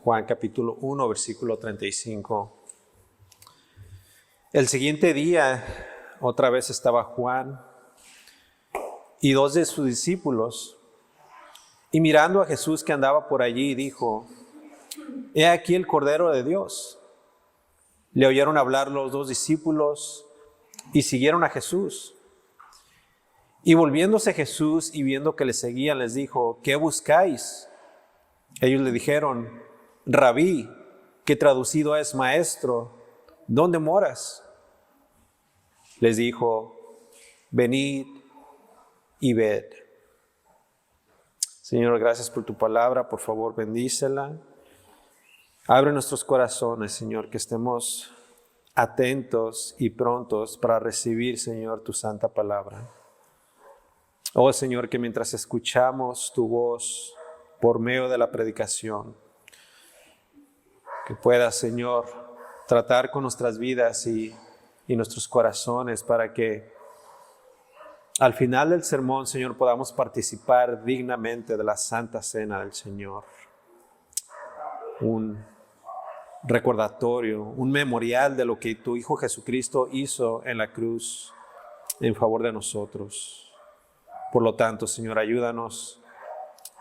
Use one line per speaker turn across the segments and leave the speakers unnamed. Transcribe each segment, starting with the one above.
Juan capítulo 1, versículo 35. El siguiente día, otra vez estaba Juan y dos de sus discípulos, y mirando a Jesús que andaba por allí, dijo: He aquí el Cordero de Dios. Le oyeron hablar los dos discípulos y siguieron a Jesús. Y volviéndose Jesús y viendo que le seguían, les dijo: ¿Qué buscáis? Ellos le dijeron: Rabí, que traducido es maestro, ¿dónde moras? Les dijo: Venid y ved. Señor, gracias por tu palabra. Por favor, bendícela. Abre nuestros corazones, Señor, que estemos atentos y prontos para recibir, Señor, tu santa palabra. Oh, Señor, que mientras escuchamos tu voz por medio de la predicación, que puedas, Señor, tratar con nuestras vidas y nuestros corazones para que al final del sermón, Señor, podamos participar dignamente de la Santa Cena del Señor. Un recordatorio, un memorial de lo que tu Hijo Jesucristo hizo en la cruz en favor de nosotros. Por lo tanto, Señor, ayúdanos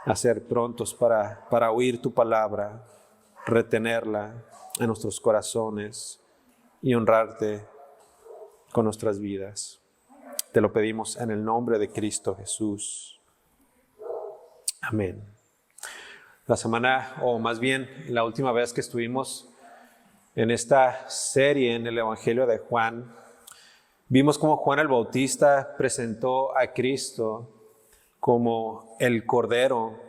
a ser prontos para oír tu palabra, retenerla en nuestros corazones y honrarte con nuestras vidas. Te lo pedimos en el nombre de Cristo Jesús. Amén. La semana, o más bien la última vez que estuvimos en esta serie en el Evangelio de Juan, vimos cómo Juan el Bautista presentó a Cristo como el Cordero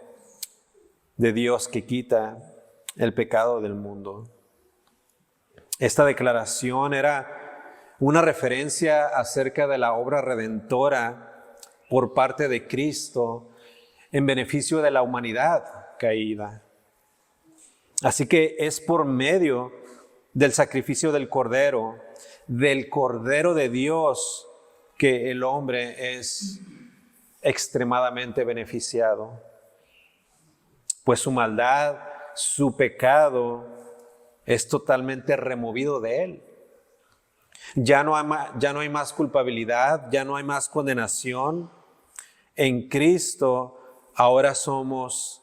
de Dios que quita el pecado del mundo. Esta declaración era una referencia acerca de la obra redentora por parte de Cristo en beneficio de la humanidad caída. Así que es por medio del sacrificio del Cordero de Dios, que el hombre es extremadamente beneficiado. Pues su maldad, su pecado es totalmente removido de él. Ya no hay más culpabilidad, ya no hay más condenación. En Cristo ahora somos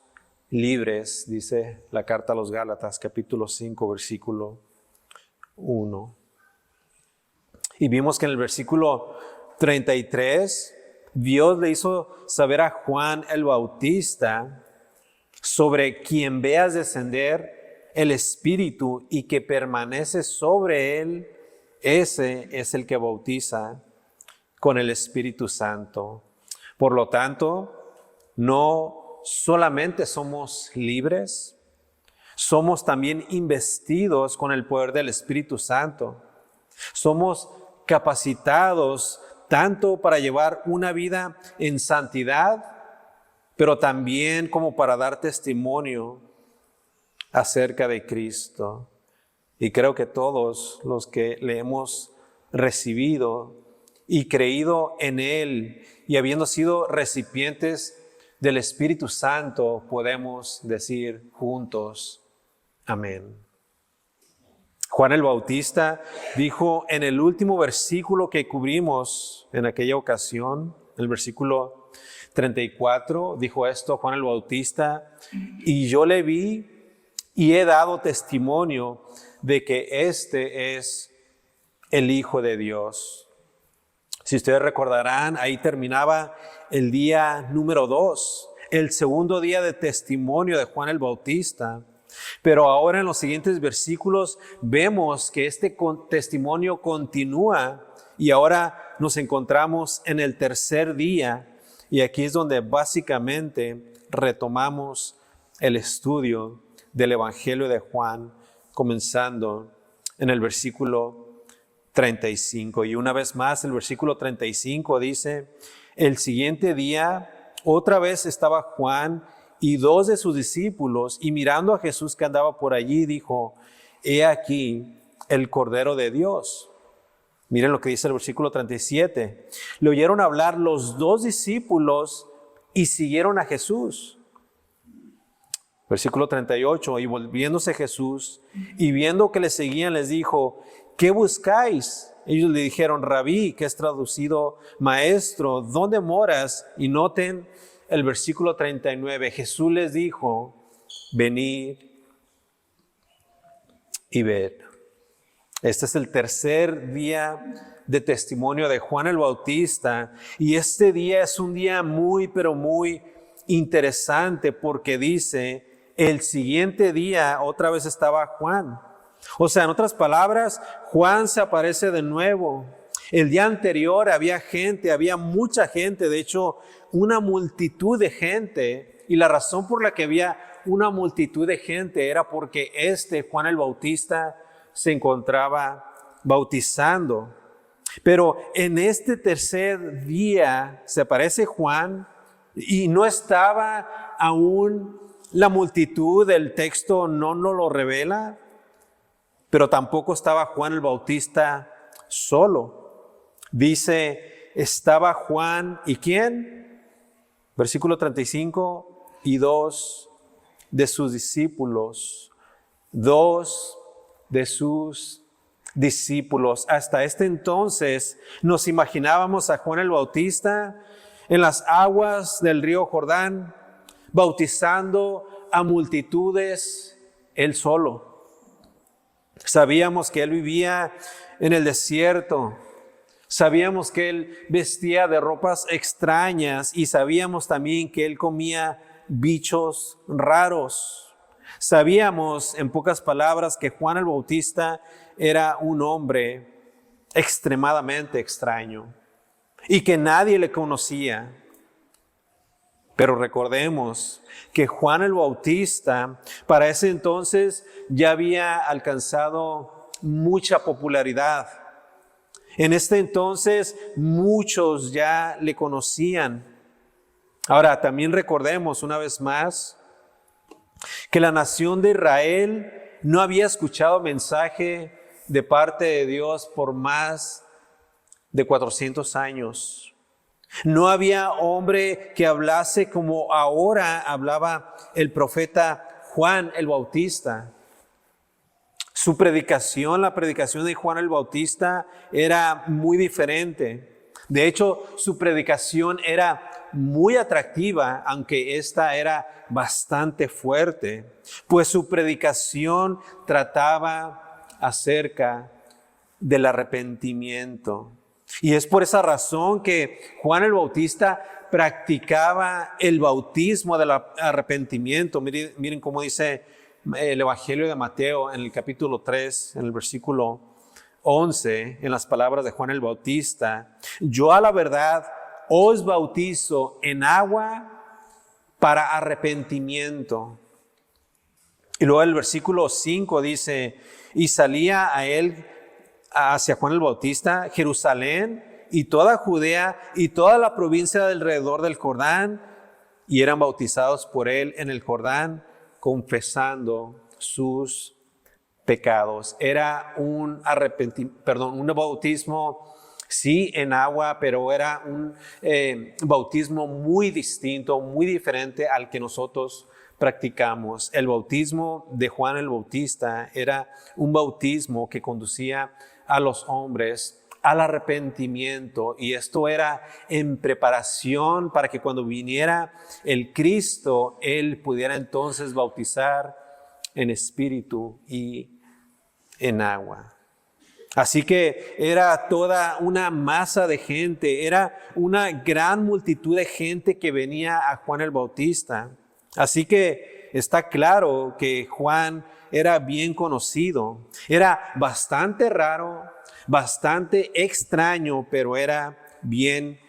libres, dice la carta a los Gálatas, capítulo 5, versículo 1. Y vimos que en el versículo 33, Dios le hizo saber a Juan el Bautista sobre quien veas descender el Espíritu y que permanece sobre él. Ese es el que bautiza con el Espíritu Santo. Por lo tanto, no solamente somos libres, somos también investidos con el poder del Espíritu Santo. Somos capacitados tanto para llevar una vida en santidad, pero también como para dar testimonio acerca de Cristo. Y creo que todos los que le hemos recibido y creído en Él y habiendo sido recipientes del Espíritu Santo, podemos decir juntos: amén. Juan el Bautista dijo en el último versículo que cubrimos en aquella ocasión, el versículo 34, dijo esto Juan el Bautista: y yo le vi y he dado testimonio de que este es el Hijo de Dios. Si ustedes recordarán, ahí terminaba el día número 2, el segundo día de testimonio de Juan el Bautista. Pero ahora en los siguientes versículos vemos que este testimonio continúa y ahora nos encontramos en el tercer día, y aquí es donde básicamente retomamos el estudio del Evangelio de Juan, comenzando en el versículo 35. Y una vez más el versículo 35 dice: el siguiente día otra vez estaba Juan y dos de sus discípulos, y mirando a Jesús que andaba por allí, dijo: He aquí el Cordero de Dios. Miren lo que dice el versículo 37. Le oyeron hablar los dos discípulos y siguieron a Jesús. Versículo 38, y volviéndose Jesús y viendo que le seguían, les dijo, ¿qué buscáis? Ellos le dijeron, Rabí, que es traducido maestro, ¿dónde moras? Y noten el versículo 39, Jesús les dijo, venid y ved. Este es el tercer día de testimonio de Juan el Bautista, y este día es un día muy, pero muy interesante, porque dice, el siguiente día otra vez estaba Juan. O sea, en otras palabras, Juan se aparece de nuevo. El día anterior había gente, había mucha gente, de hecho, una multitud de gente, y la razón por la que había una multitud de gente era porque Juan el Bautista se encontraba bautizando. Pero en este tercer día se aparece Juan y no estaba aún la multitud, el texto no nos lo revela, pero tampoco estaba Juan el Bautista solo. Dice, estaba Juan, ¿y quién? Versículo 35, y dos de sus discípulos. Dos de sus discípulos. Hasta este entonces nos imaginábamos a Juan el Bautista en las aguas del río Jordán, bautizando a multitudes él solo. Sabíamos que él vivía en el desierto, sabíamos que él vestía de ropas extrañas y sabíamos también que él comía bichos raros. Sabíamos, en pocas palabras, que Juan el Bautista era un hombre extremadamente extraño y que nadie le conocía. Pero recordemos que Juan el Bautista para ese entonces ya había alcanzado mucha popularidad. En este entonces muchos ya le conocían. Ahora también recordemos una vez más que la nación de Israel no había escuchado mensaje de parte de Dios por más de 400 años. No había hombre que hablase como ahora hablaba el profeta Juan el Bautista. Su predicación, la predicación de Juan el Bautista, era muy diferente. De hecho, su predicación era muy atractiva, aunque esta era bastante fuerte, pues su predicación trataba acerca del arrepentimiento. Y es por esa razón que Juan el Bautista practicaba el bautismo del arrepentimiento. Miren cómo dice el Evangelio de Mateo en el capítulo 3, en el versículo 11, en las palabras de Juan el Bautista. Yo a la verdad os bautizo en agua para arrepentimiento. Y luego el versículo 5 dice, y salía a él, hacia Juan el Bautista, Jerusalén y toda Judea y toda la provincia alrededor del Jordán, y eran bautizados por él en el Jordán, confesando sus pecados. Era un bautismo, sí, en agua, pero era un bautismo muy distinto, muy diferente al que nosotros practicamos. El bautismo de Juan el Bautista era un bautismo que conducía a los hombres al arrepentimiento, y esto era en preparación para que cuando viniera el Cristo, Él pudiera entonces bautizar en espíritu y en agua. Así que era toda una masa de gente, era una gran multitud de gente que venía a Juan el Bautista. Así que está claro que Juan era bien conocido, era bastante raro, bastante extraño, pero era bien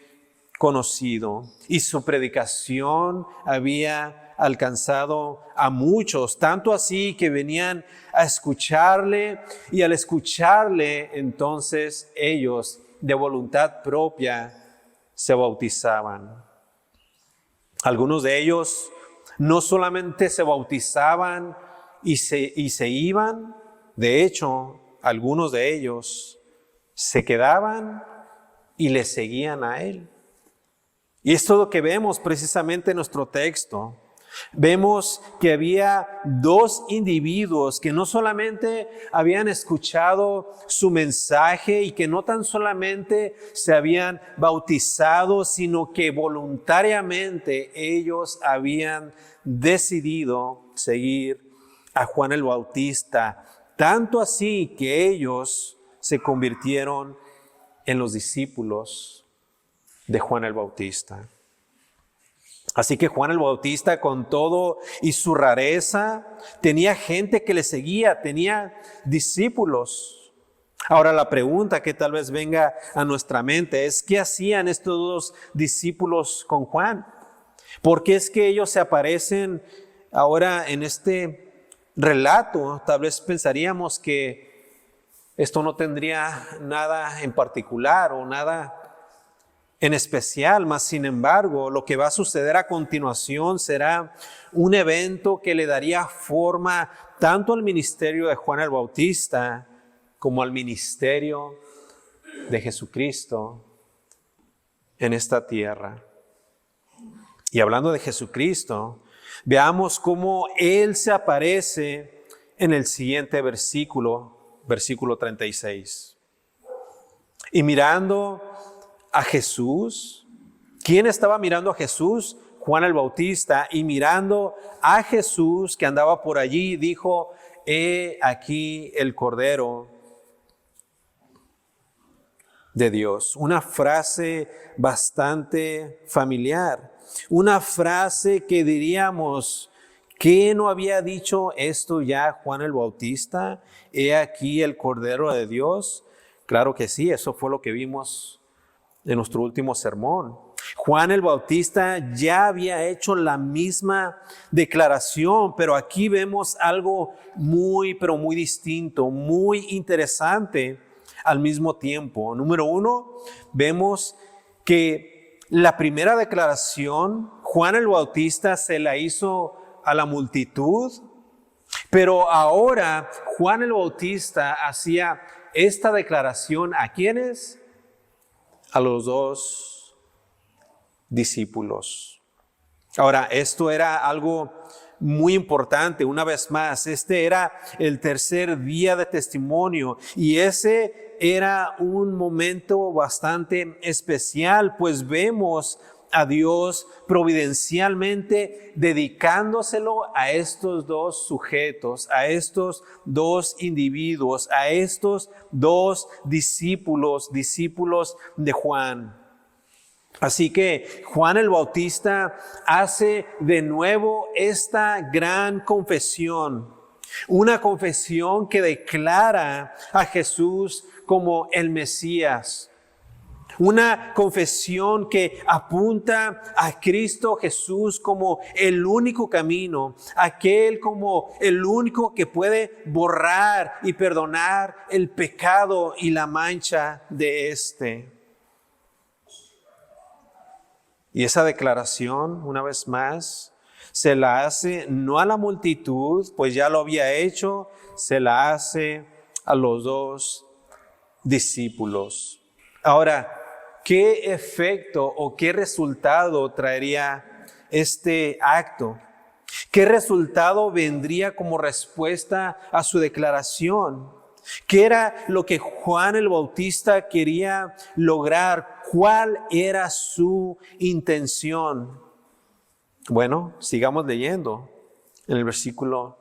conocido. Y su predicación había alcanzado a muchos, tanto así que venían a escucharle, y al escucharle, entonces ellos de voluntad propia se bautizaban. Algunos de ellos no solamente se bautizaban y se iban, de hecho, algunos de ellos se quedaban y le seguían a él. Y esto es lo que vemos precisamente en nuestro texto. Vemos que había dos individuos que no solamente habían escuchado su mensaje y que no tan solamente se habían bautizado, sino que voluntariamente ellos habían decidido seguir a Juan el Bautista, tanto así que ellos se convirtieron en los discípulos de Juan el Bautista. Así que Juan el Bautista, con todo y su rareza, tenía gente que le seguía, tenía discípulos. Ahora la pregunta que tal vez venga a nuestra mente es, ¿qué hacían estos dos discípulos con Juan? ¿Por qué es que ellos se aparecen ahora en este relato? Tal vez pensaríamos que esto no tendría nada en particular o nada en especial, mas sin embargo, lo que va a suceder a continuación será un evento que le daría forma tanto al ministerio de Juan el Bautista como al ministerio de Jesucristo en esta tierra. Y hablando de Jesucristo, veamos cómo Él se aparece en el siguiente versículo 36. Y mirando a Jesús, ¿quién estaba mirando a Jesús? Juan el Bautista. Y mirando a Jesús que andaba por allí, dijo: he aquí el Cordero de Dios. Una frase bastante familiar. Una frase que diríamos, ¿qué no había dicho esto ya Juan el Bautista? He aquí el Cordero de Dios. Claro que sí, eso fue lo que vimos en nuestro último sermón. Juan el Bautista ya había hecho la misma declaración, pero aquí vemos algo pero muy distinto, muy interesante al mismo tiempo. Número uno, vemos que la primera declaración, Juan el Bautista se la hizo a la multitud, pero ahora Juan el Bautista hacía esta declaración ¿a quiénes? A los dos discípulos. Ahora, esto era algo muy importante. Una vez más, este era el tercer día de testimonio y ese era un momento bastante especial, pues vemos a Dios providencialmente dedicándoselo a estos dos sujetos, a estos dos individuos, a estos dos discípulos de Juan. Así que Juan el Bautista hace de nuevo esta gran confesión, una confesión que declara a Jesús como el Mesías. Una confesión que apunta a Cristo Jesús como el único camino, aquel como el único que puede borrar y perdonar el pecado y la mancha de éste. Y esa declaración, una vez más, se la hace no a la multitud, pues ya lo había hecho, se la hace a los dos discípulos. Ahora, ¿qué efecto o qué resultado traería este acto? ¿Qué resultado vendría como respuesta a su declaración? ¿Qué era lo que Juan el Bautista quería lograr? ¿Cuál era su intención? Bueno, sigamos leyendo en el versículo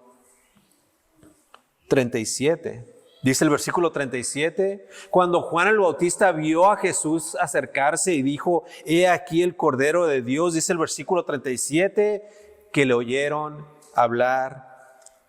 37. Dice el versículo 37, cuando Juan el Bautista vio a Jesús acercarse y dijo, he aquí el Cordero de Dios, dice el versículo 37, que le oyeron hablar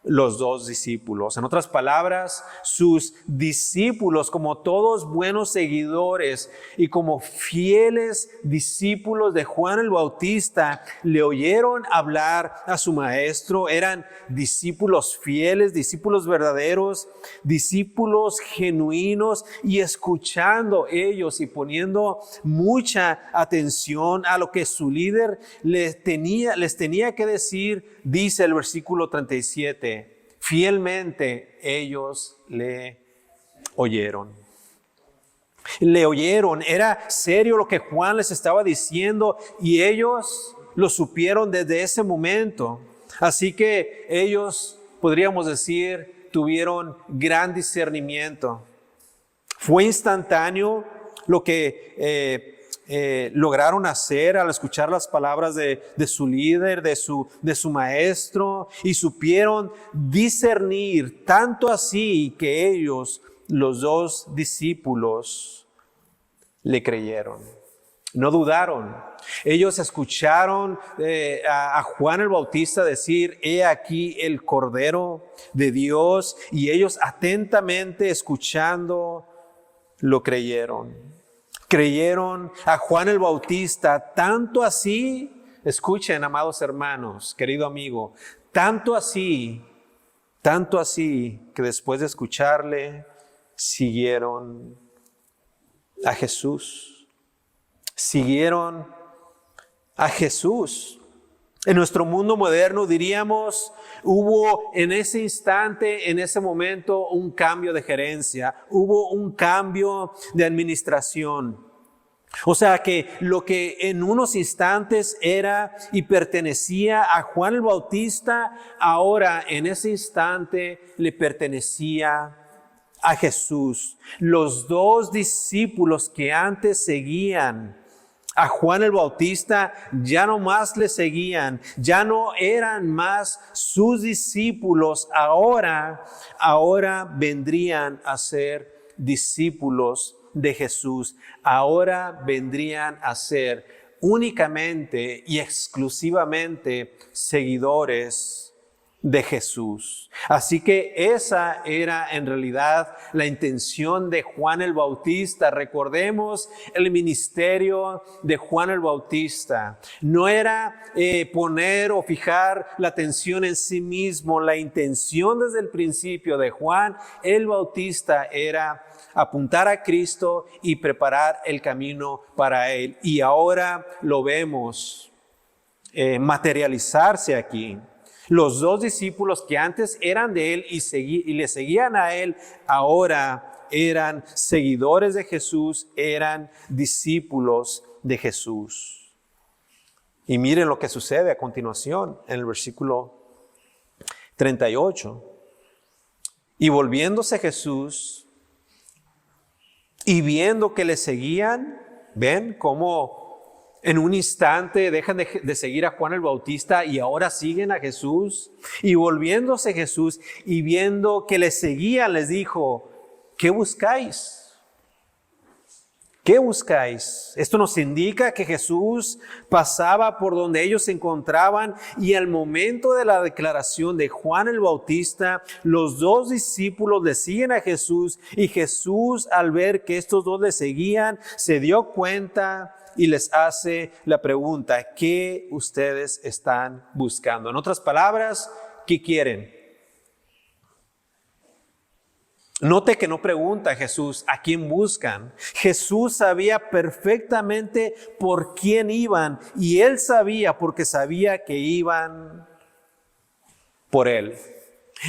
los dos discípulos. En otras palabras, sus discípulos, como todos buenos seguidores y como fieles discípulos de Juan el Bautista, le oyeron hablar a su maestro. Eran discípulos fieles, discípulos verdaderos, discípulos genuinos, y escuchando ellos y poniendo mucha atención a lo que su líder les tenía que decir. Dice el versículo 37, fielmente ellos le oyeron. Le oyeron, era serio lo que Juan les estaba diciendo y ellos lo supieron desde ese momento. Así que ellos, podríamos decir, tuvieron gran discernimiento. Fue instantáneo lo que lograron hacer al escuchar las palabras de su líder, de su maestro, y supieron discernir, tanto así que ellos, los dos discípulos, le creyeron. No dudaron. Ellos escucharon a Juan el Bautista decir: he aquí el Cordero de Dios, y ellos atentamente escuchando lo creyeron. Creyeron a Juan el Bautista, tanto así, escuchen, amados hermanos, querido amigo, tanto así que después de escucharle, siguieron a Jesús. Siguieron a Jesús. En nuestro mundo moderno diríamos, hubo en ese instante, en ese momento, un cambio de gerencia, hubo un cambio de administración. O sea que lo que en unos instantes era y pertenecía a Juan el Bautista, ahora en ese instante le pertenecía a Jesús. Los dos discípulos que antes seguían a Juan el Bautista ya no más le seguían, ya no eran más sus discípulos, ahora vendrían a ser discípulos de Jesús. Ahora vendrían a ser únicamente y exclusivamente seguidores de Jesús. Así que esa era en realidad la intención de Juan el Bautista. Recordemos el ministerio de Juan el Bautista. No era poner o fijar la atención en sí mismo. La intención desde el principio de Juan el Bautista era apuntar a Cristo y preparar el camino para Él. Y ahora lo vemos materializarse aquí. Los dos discípulos que antes eran de Él y le seguían a Él, ahora eran seguidores de Jesús, eran discípulos de Jesús. Y miren lo que sucede a continuación en el versículo 38. Y volviéndose Jesús y viendo que le seguían, ven cómo en un instante dejan de seguir a Juan el Bautista y ahora siguen a Jesús. Y volviéndose Jesús y viendo que le seguían, les dijo: ¿qué buscáis? ¿Qué buscáis? Esto nos indica que Jesús pasaba por donde ellos se encontraban, y al momento de la declaración de Juan el Bautista, los dos discípulos le siguen a Jesús, y Jesús, al ver que estos dos le seguían, se dio cuenta y les hace la pregunta: ¿qué ustedes están buscando? En otras palabras, ¿qué quieren? Note que no pregunta a Jesús a quién buscan. Jesús sabía perfectamente por quién iban, y Él sabía porque sabía que iban por Él.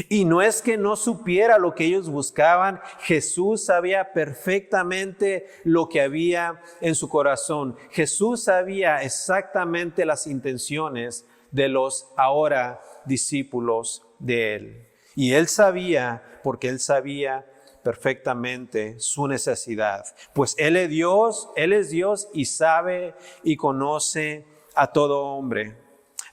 Y no es que no supiera lo que ellos buscaban, Jesús sabía perfectamente lo que había en su corazón. Jesús sabía exactamente las intenciones de los ahora discípulos de Él. Y Él sabía, porque Él sabía perfectamente su necesidad. Pues Él es Dios y sabe y conoce a todo hombre.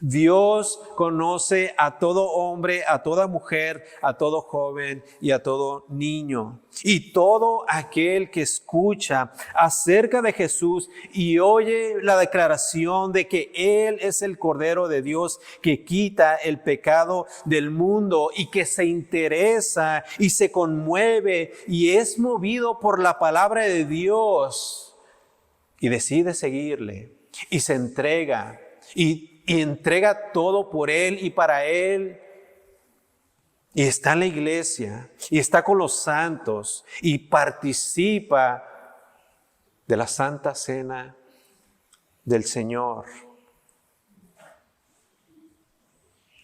Dios conoce a todo hombre, a toda mujer, a todo joven y a todo niño. Y todo aquel que escucha acerca de Jesús y oye la declaración de que Él es el Cordero de Dios que quita el pecado del mundo, y que se interesa y se conmueve y es movido por la palabra de Dios y decide seguirle y se entrega y entrega todo por Él y para Él, y está en la iglesia y está con los santos y participa de la Santa Cena del Señor,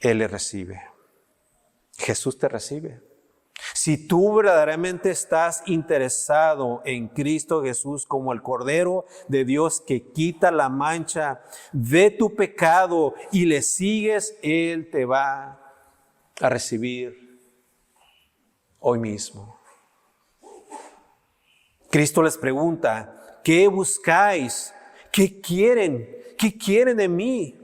Él le recibe. Jesús te recibe. Si tú verdaderamente estás interesado en Cristo Jesús como el Cordero de Dios que quita la mancha de tu pecado y le sigues, Él te va a recibir hoy mismo. Cristo les pregunta, ¿qué buscáis? ¿Qué quieren? ¿Qué quieren de mí?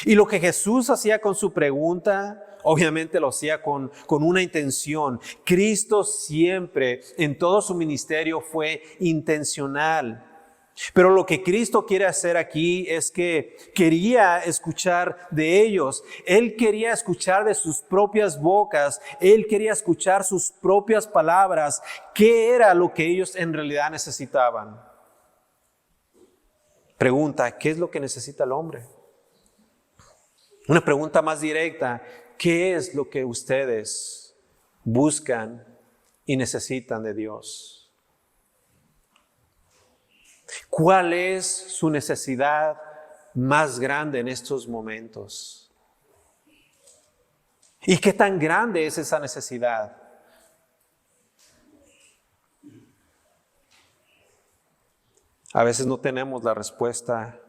Y lo que Jesús hacía con su pregunta, obviamente lo hacía con una intención. Cristo siempre, en todo su ministerio, fue intencional. Pero lo que Cristo quiere hacer aquí es que quería escuchar de ellos. Él quería escuchar de sus propias bocas. Él quería escuchar sus propias palabras. ¿Qué era lo que ellos en realidad necesitaban? Pregunta, ¿qué es lo que necesita el hombre? Una pregunta más directa, ¿qué es lo que ustedes buscan y necesitan de Dios? ¿Cuál es su necesidad más grande en estos momentos? ¿Y qué tan grande es esa necesidad? A veces no tenemos la respuesta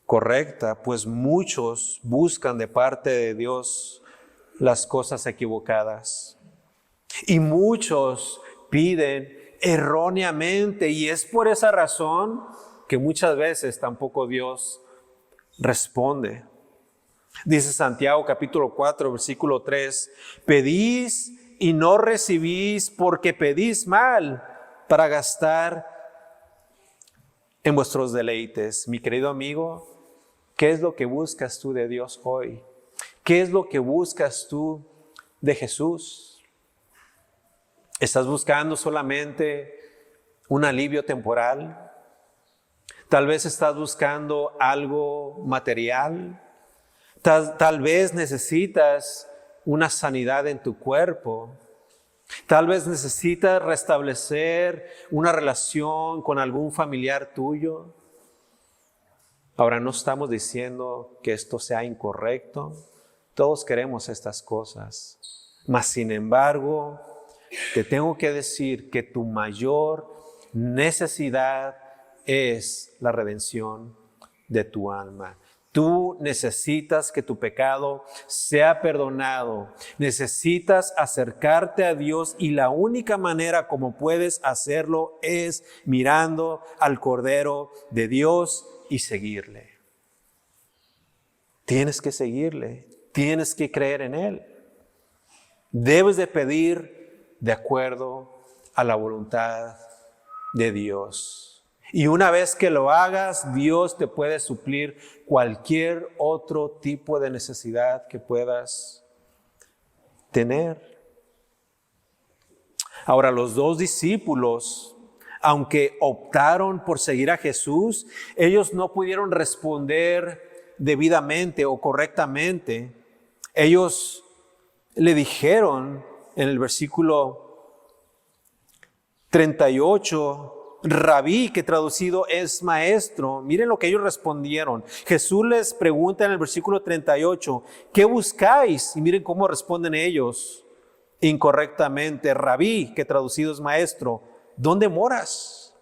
correcta, pues muchos buscan de parte de Dios las cosas equivocadas. Y muchos piden erróneamente, y es por esa razón que muchas veces tampoco Dios responde. Dice Santiago capítulo 4, versículo 3, pedís y no recibís porque pedís mal para gastar en vuestros deleites. Mi querido amigo, ¿qué es lo que buscas tú de Dios hoy? ¿Qué es lo que buscas tú de Jesús? ¿Estás buscando solamente un alivio temporal? Tal vez estás buscando algo material. Tal vez necesitas una sanidad en tu cuerpo. Tal vez necesitas restablecer una relación con algún familiar tuyo. Ahora, no estamos diciendo que esto sea incorrecto. Todos queremos estas cosas. Mas, sin embargo, te tengo que decir que tu mayor necesidad es la redención de tu alma. Tú necesitas que tu pecado sea perdonado. Necesitas acercarte a Dios y la única manera como puedes hacerlo es mirando al Cordero de Dios y seguirle. Tienes que seguirle. Tienes que creer en Él. Debes de pedir de acuerdo a la voluntad de Dios. Y una vez que lo hagas, Dios te puede suplir cualquier otro tipo de necesidad que puedas tener. Ahora, los dos discípulos, aunque optaron por seguir a Jesús, ellos no pudieron responder debidamente o correctamente. Ellos le dijeron en el versículo 38, Rabí, que traducido es maestro. Miren lo que ellos respondieron. Jesús les pregunta en el versículo 38, ¿qué buscáis? Y miren cómo responden ellos incorrectamente. Rabí, que traducido es maestro, ¿dónde moras?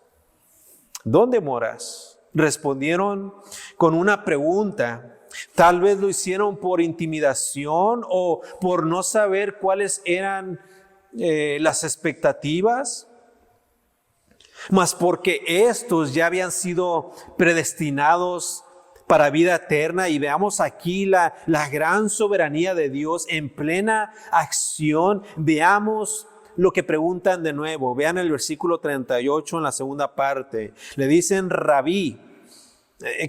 ¿Dónde moras? Respondieron con una pregunta. Tal vez lo hicieron por intimidación o por no saber cuáles eran las expectativas, mas porque estos ya habían sido predestinados para vida eterna. Y veamos aquí la gran soberanía de Dios en plena acción. Veamos lo que preguntan de nuevo. Vean el versículo 38 en la segunda parte. Le dicen Rabí,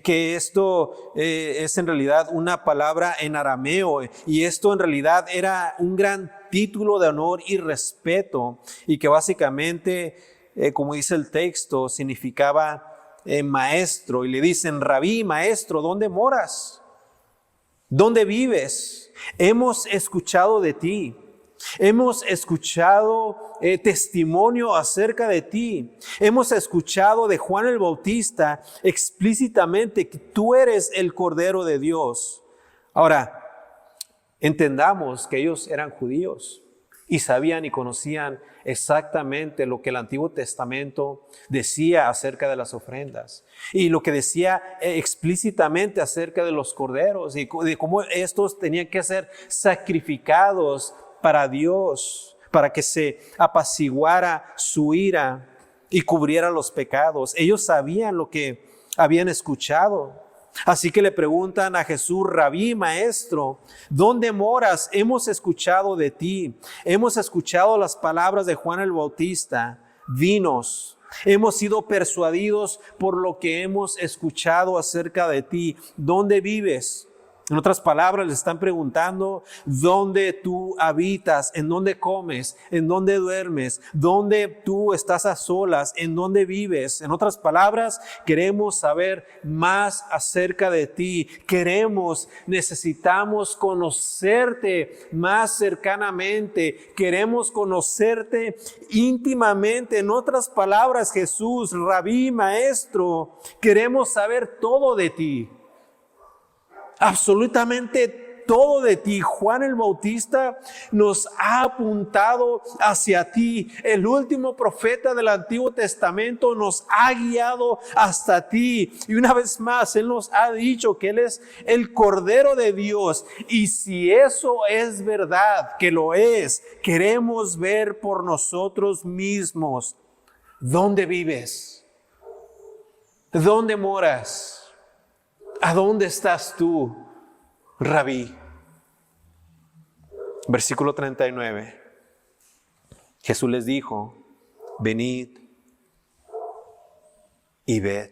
que esto es en realidad una palabra en arameo, y esto en realidad era un gran título de honor y respeto, y que básicamente, como dice el texto, significaba maestro. Y le dicen, Rabí, maestro, ¿dónde moras? ¿Dónde vives? Hemos escuchado de ti. Hemos escuchado testimonio acerca de ti. Hemos escuchado de Juan el Bautista explícitamente que tú eres el Cordero de Dios. Ahora, entendamos que ellos eran judíos. y sabían y conocían exactamente lo que el Antiguo Testamento decía acerca de las ofrendas y lo que decía explícitamente acerca de los corderos y de cómo estos tenían que ser sacrificados para Dios, para que se apaciguara su ira y cubriera los pecados. Ellos sabían lo que habían escuchado. Así que le preguntan a Jesús: Rabí, maestro, ¿dónde moras? Hemos escuchado de ti. Hemos escuchado las palabras de Juan el Bautista. Dinos. Hemos sido persuadidos por lo que hemos escuchado acerca de ti. ¿Dónde vives? En otras palabras, le están preguntando dónde tú habitas, en dónde comes, en dónde duermes, dónde tú estás a solas, en dónde vives. En otras palabras, queremos saber más acerca de ti. Necesitamos conocerte más cercanamente. Queremos conocerte íntimamente. En otras palabras, Jesús, Rabí, maestro, queremos saber todo de ti. Absolutamente todo de ti. Juan el Bautista nos ha apuntado hacia ti. El último profeta del Antiguo Testamento nos ha guiado hasta ti. Y una vez más, Él nos ha dicho que Él es el Cordero de Dios. Y si eso es verdad, que lo es, queremos ver por nosotros mismos. ¿Dónde vives? ¿Dónde moras? ¿A dónde estás tú, Rabí? Versículo 39. Jesús les dijo: venid y ved.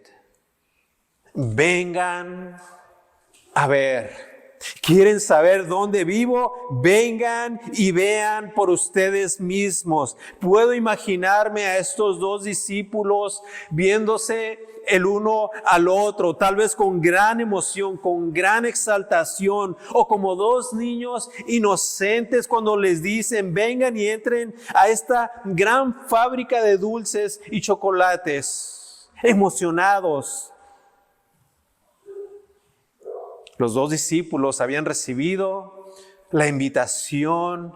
Vengan a ver. ¿Quieren saber dónde vivo? Vengan y vean por ustedes mismos. Puedo imaginarme a estos dos discípulos viéndose el uno al otro, tal vez con gran emoción, con gran exaltación, o como dos niños inocentes cuando les dicen: vengan y entren a esta gran fábrica de dulces y chocolates, emocionados. Los dos discípulos habían recibido la invitación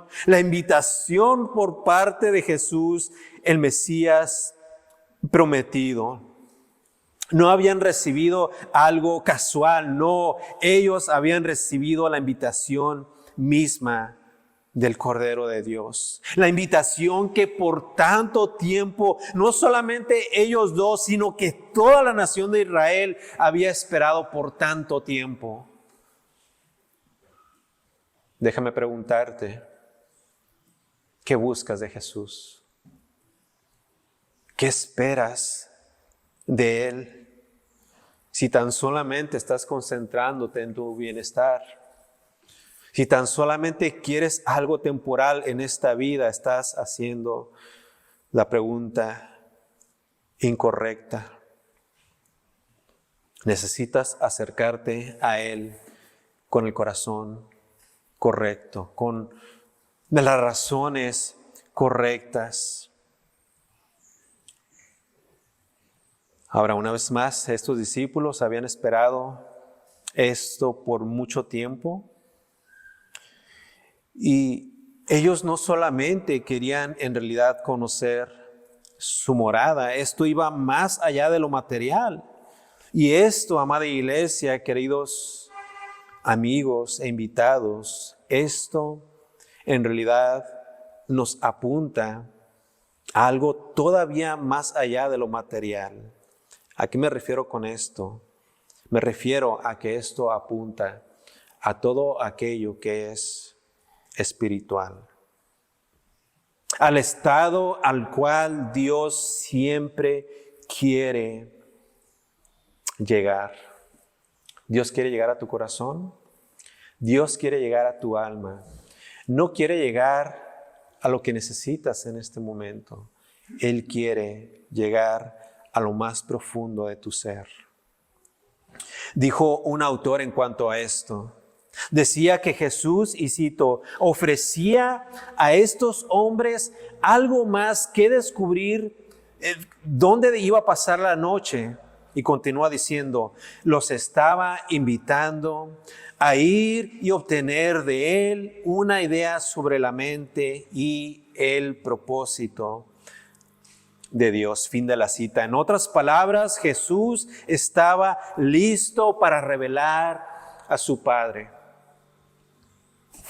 por parte de Jesús, el Mesías prometido. No habían recibido algo casual, no, ellos habían recibido la invitación misma del Cordero de Dios. La invitación que por tanto tiempo, no solamente ellos dos, sino que toda la nación de Israel había esperado por tanto tiempo. Déjame preguntarte, ¿qué buscas de Jesús? ¿Qué esperas de Él? Si tan solamente estás concentrándote en tu bienestar, si tan solamente quieres algo temporal en esta vida, estás haciendo la pregunta incorrecta. Necesitas acercarte a Él con el corazón correcto, con las razones correctas. Ahora, una vez más, estos discípulos habían esperado esto por mucho tiempo y ellos no solamente querían en realidad conocer su morada, esto iba más allá de lo material. Y esto, amada iglesia, queridos amigos e invitados, esto en realidad nos apunta a algo todavía más allá de lo material. ¿A qué me refiero con esto? Me refiero a que esto apunta a todo aquello que es espiritual, al estado al cual Dios siempre quiere llegar. Dios quiere llegar a tu corazón. Dios quiere llegar a tu alma. No quiere llegar a lo que necesitas en este momento. Él quiere llegar a lo más profundo de tu ser. Dijo un autor en cuanto a esto. Decía que Jesús, y cito, ofrecía a estos hombres algo más que descubrir dónde iba a pasar la noche. Y continúa diciendo, los estaba invitando a ir y obtener de Él una idea sobre la mente y el propósito de Dios. Fin de la cita. En otras palabras, Jesús estaba listo para revelar a su Padre.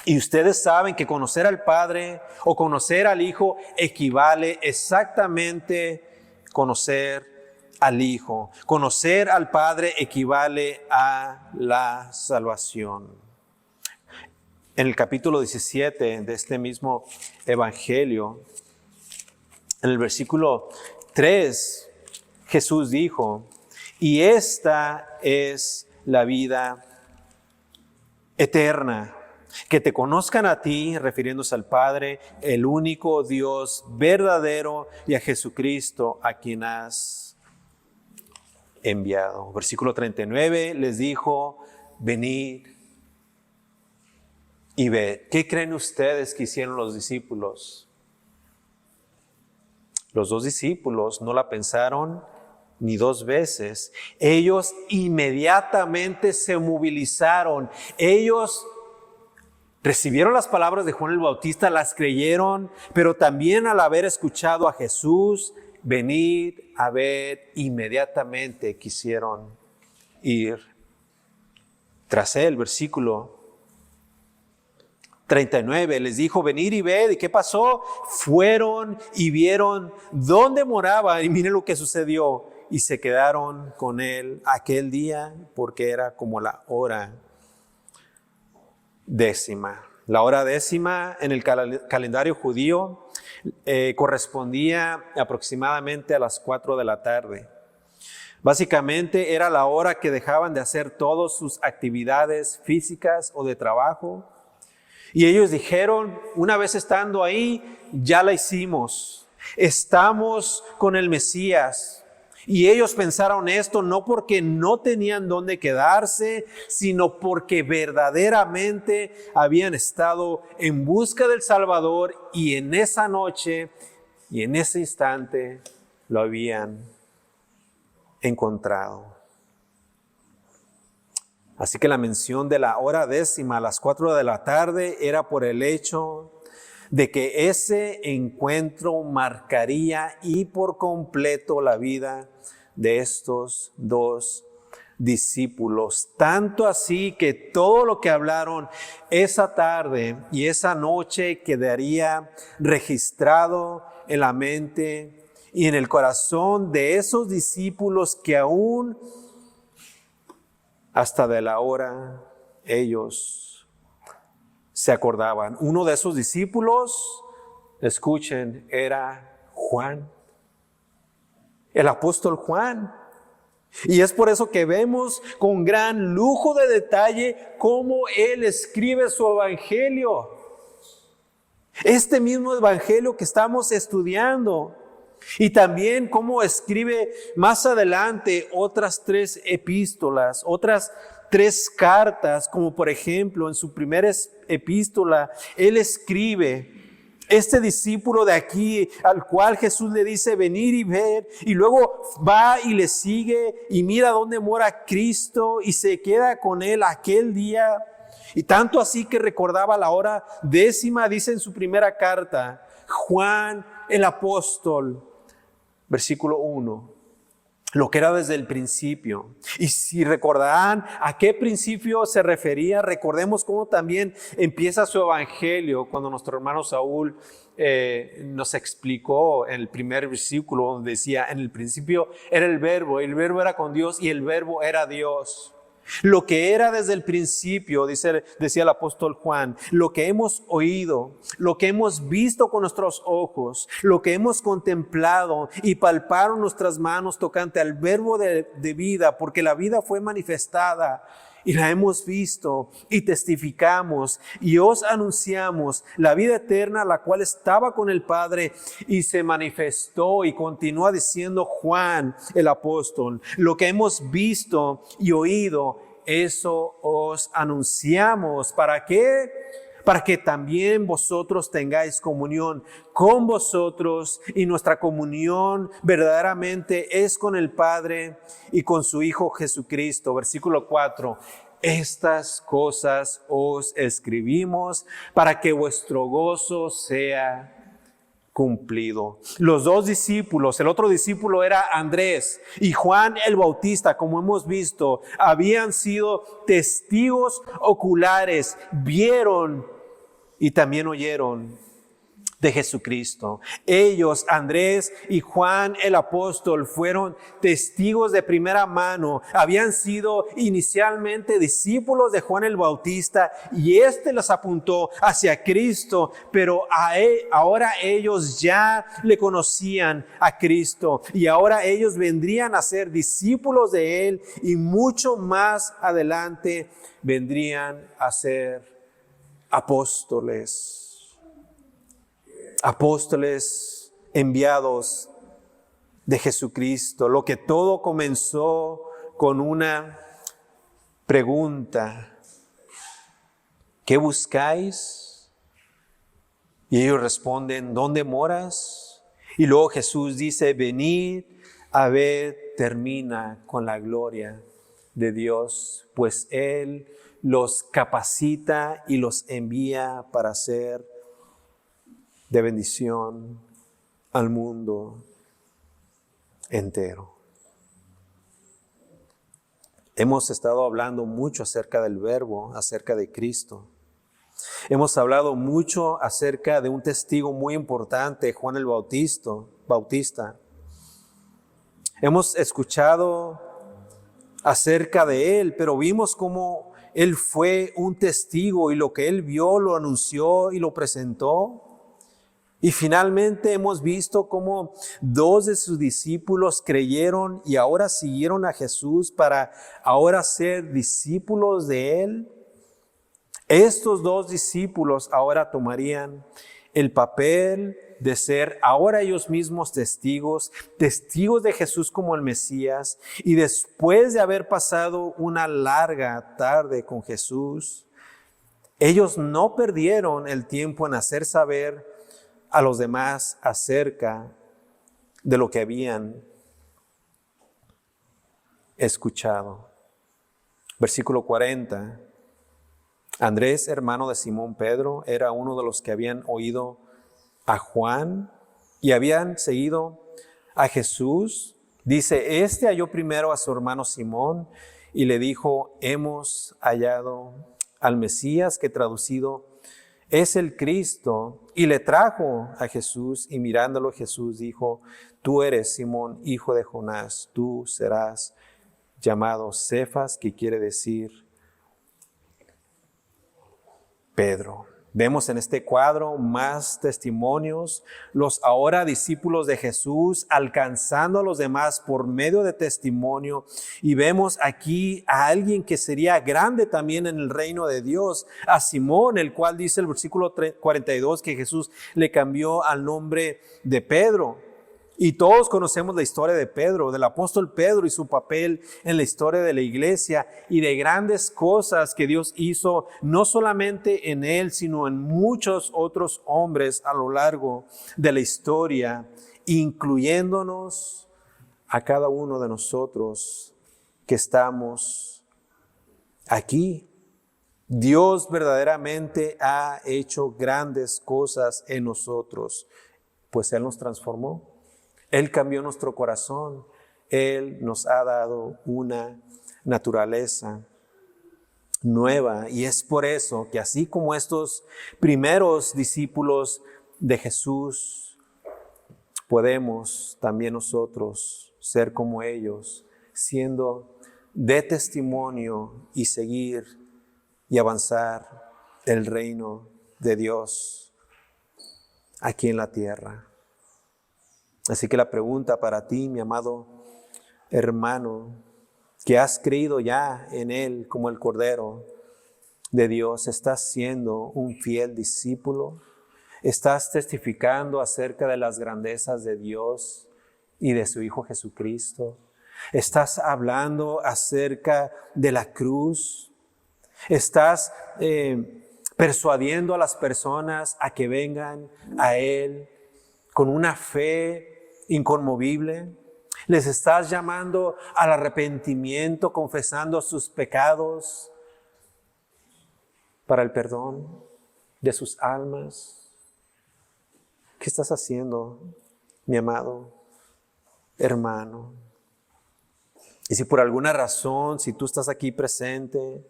Y ustedes saben que conocer al Padre o conocer al Hijo equivale exactamente a conocer al Hijo. Conocer al Padre equivale a la salvación. En el capítulo 17 de este mismo Evangelio, en el versículo 3, Jesús dijo, y esta es la vida eterna, que te conozcan a ti, refiriéndose al Padre, el único Dios verdadero, y a Jesucristo, a quien has enviado. Versículo 39, les dijo, venid y ved. ¿Qué creen ustedes que hicieron los discípulos? Los dos discípulos no la pensaron ni dos veces. Ellos inmediatamente se movilizaron. Ellos recibieron las palabras de Juan el Bautista, las creyeron, pero también al haber escuchado a Jesús, venid a ver, inmediatamente quisieron ir tras él. Versículo 39, les dijo, venid y ved. ¿Y qué pasó? Fueron y vieron dónde moraba, y miren lo que sucedió. Y se quedaron con él aquel día, porque era como la hora décima. La hora décima en el calendario judío correspondía aproximadamente a las 4 de la tarde. Básicamente era la hora que dejaban de hacer todas sus actividades físicas o de trabajo. Y ellos dijeron, una vez estando ahí, ya la hicimos. Estamos con el Mesías. Y ellos pensaron esto no porque no tenían dónde quedarse, sino porque verdaderamente habían estado en busca del Salvador y en esa noche y en ese instante lo habían encontrado. Así que la mención de la hora décima a las 4 de la tarde era por el hecho de que ese encuentro marcaría y por completo la vida de estos dos discípulos. Tanto así que todo lo que hablaron esa tarde y esa noche quedaría registrado en la mente y en el corazón de esos discípulos que aún hasta de la hora ellos se acordaban. Uno de esos discípulos, escuchen, era Juan, el apóstol Juan. Y es por eso que vemos con gran lujo de detalle cómo él escribe su evangelio. Este mismo evangelio que estamos estudiando. Y también cómo escribe más adelante otras 3 epístolas, otras 3 cartas, como por ejemplo en su primera epístola, él escribe, este discípulo de aquí, al cual Jesús le dice venir y ver, y luego va y le sigue y mira dónde mora Cristo y se queda con él aquel día. Y tanto así que recordaba la hora décima, dice en su primera carta, Juan el apóstol, versículo 1, lo que era desde el principio. Y si recordarán a qué principio se refería, recordemos cómo también empieza su evangelio cuando nuestro hermano Saúl nos explicó en el primer versículo donde decía, en el principio era el verbo era con Dios y el verbo era Dios. Lo que era desde el principio, decía el apóstol Juan, lo que hemos oído, lo que hemos visto con nuestros ojos, lo que hemos contemplado y palparon nuestras manos tocante al verbo de vida, porque la vida fue manifestada y la hemos visto y testificamos y os anunciamos la vida eterna, la cual estaba con el Padre y se manifestó, y continúa diciendo Juan el apóstol, lo que hemos visto y oído, eso os anunciamos. ¿Para qué? Para que también vosotros tengáis comunión con vosotros, y nuestra comunión verdaderamente es con el Padre y con su Hijo Jesucristo. Versículo 4. estas cosas os escribimos para que vuestro gozo sea cumplido. Los dos discípulos, el otro discípulo era Andrés y Juan el Bautista, como hemos visto, habían sido testigos oculares, vieron y también oyeron de Jesucristo. Ellos, Andrés y Juan el apóstol, fueron testigos de primera mano. Habían sido inicialmente discípulos de Juan el Bautista y éste los apuntó hacia Cristo, pero ahora ellos ya le conocían a Cristo y ahora ellos vendrían a ser discípulos de Él y mucho más adelante vendrían a ser apóstoles. Apóstoles enviados de Jesucristo. Lo que todo comenzó con una pregunta: ¿qué buscáis? Y ellos responden: ¿dónde moras? Y luego Jesús dice: venid a ver. Termina con la gloria de Dios, pues Él los capacita y los envía para ser de bendición al mundo entero. Hemos estado hablando mucho acerca del Verbo, acerca de Cristo. Hemos hablado mucho acerca de un testigo muy importante, Juan el Bautista. Hemos escuchado acerca de él, pero vimos cómo él fue un testigo y lo que él vio lo anunció y lo presentó. Y finalmente hemos visto cómo dos de sus discípulos creyeron y ahora siguieron a Jesús para ahora ser discípulos de Él. Estos dos discípulos ahora tomarían el papel de ser ahora ellos mismos testigos de Jesús como el Mesías. Y después de haber pasado una larga tarde con Jesús, ellos no perdieron el tiempo en hacer saber a los demás acerca de lo que habían escuchado. Versículo 40. Andrés, hermano de Simón Pedro, era uno de los que habían oído a Juan y habían seguido a Jesús. Dice: este halló primero a su hermano Simón y le dijo: hemos hallado al Mesías, que traducido es el Cristo. Y le trajo a Jesús, y mirándolo Jesús dijo: tú eres Simón, hijo de Jonás, tú serás llamado Cefas, que quiere decir Pedro. Vemos en este cuadro más testimonios, los ahora discípulos de Jesús alcanzando a los demás por medio de testimonio. Y vemos aquí a alguien que sería grande también en el reino de Dios, a Simón, el cual dice el versículo 42 que Jesús le cambió al nombre de Pedro. Y todos conocemos la historia de Pedro, del apóstol Pedro y su papel en la historia de la iglesia y de grandes cosas que Dios hizo, no solamente en él, sino en muchos otros hombres a lo largo de la historia, incluyéndonos a cada uno de nosotros que estamos aquí. Dios verdaderamente ha hecho grandes cosas en nosotros, pues Él nos transformó. Él cambió nuestro corazón. Él nos ha dado una naturaleza nueva. Y es por eso que así como estos primeros discípulos de Jesús, podemos también nosotros ser como ellos, siendo de testimonio y seguir y avanzar el reino de Dios aquí en la tierra. Así que la pregunta para ti, mi amado hermano, que has creído ya en Él como el Cordero de Dios, ¿estás siendo un fiel discípulo? ¿Estás testificando acerca de las grandezas de Dios y de su Hijo Jesucristo? ¿Estás hablando acerca de la cruz? ¿Estás persuadiendo a las personas a que vengan a Él con una fe inconmovible? ¿Les estás llamando al arrepentimiento, confesando sus pecados para el perdón de sus almas. ¿Qué estás haciendo, mi amado hermano? Y si por alguna razón, si tú estás aquí presente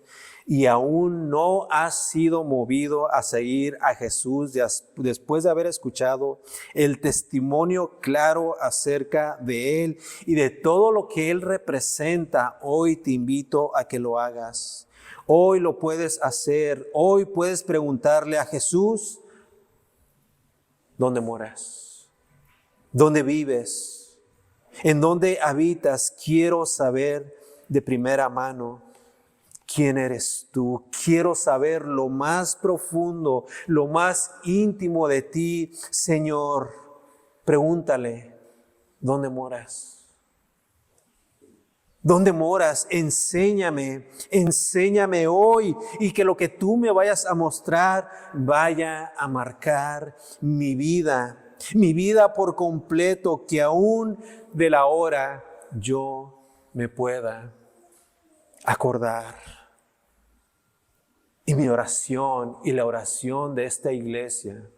y aún no has sido movido a seguir a Jesús después de haber escuchado el testimonio claro acerca de Él y de todo lo que Él representa, hoy te invito a que lo hagas. Hoy lo puedes hacer. Hoy puedes preguntarle a Jesús, ¿dónde moras? ¿Dónde vives? ¿En dónde habitas? Quiero saber de primera mano quién eres tú. Quiero saber lo más profundo, lo más íntimo de ti, Señor. Pregúntale, ¿dónde moras? ¿Dónde moras? Enséñame hoy, y que lo que tú me vayas a mostrar vaya a marcar mi vida por completo, que aún de la hora yo me pueda acordar. Y mi oración y la oración de esta iglesia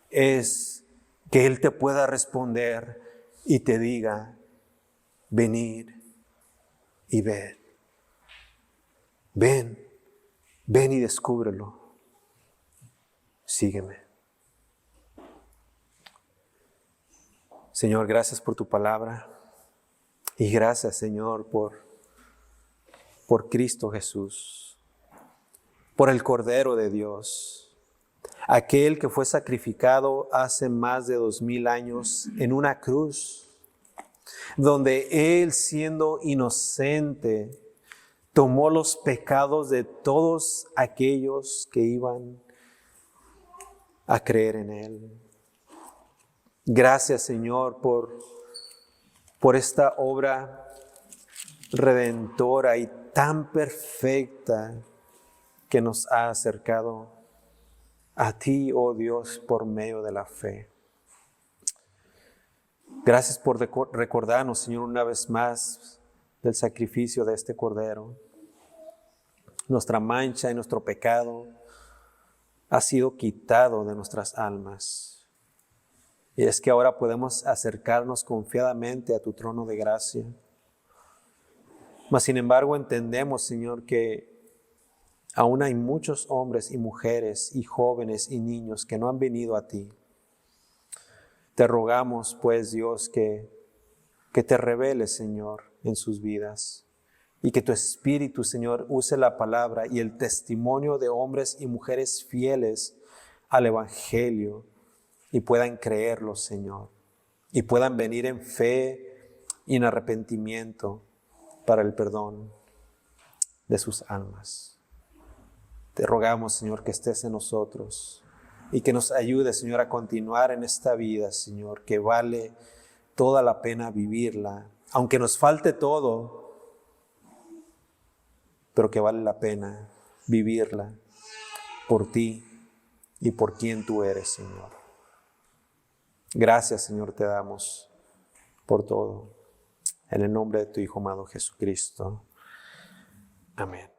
es que Él te pueda responder y te diga, venid y ved. Ven y descúbrelo. Sígueme. Señor, gracias por tu palabra y gracias, Señor, por Cristo Jesús, por el Cordero de Dios, aquel que fue sacrificado hace más de 2000 años en una cruz, donde Él, siendo inocente, tomó los pecados de todos aquellos que iban a creer en Él. Gracias, Señor, por esta obra redentora y tan perfecta que nos ha acercado a ti, oh Dios, por medio de la fe. Gracias por recordarnos, Señor, una vez más del sacrificio de este Cordero. Nuestra mancha y nuestro pecado ha sido quitado de nuestras almas. Y es que ahora podemos acercarnos confiadamente a tu trono de gracia. Mas sin embargo entendemos, Señor, que aún hay muchos hombres y mujeres y jóvenes y niños que no han venido a ti. Te rogamos, pues, Dios, que te reveles, Señor, en sus vidas. Y que tu Espíritu, Señor, use la palabra y el testimonio de hombres y mujeres fieles al Evangelio y puedan creerlo, Señor. Y puedan venir en fe y en arrepentimiento para el perdón de sus almas. Te rogamos, Señor, que estés en nosotros y que nos ayudes, Señor, a continuar en esta vida, Señor, que vale toda la pena vivirla, aunque nos falte todo, pero que vale la pena vivirla por ti y por quien tú eres, Señor. Gracias, Señor, te damos por todo. En el nombre de tu Hijo amado Jesucristo. Amén.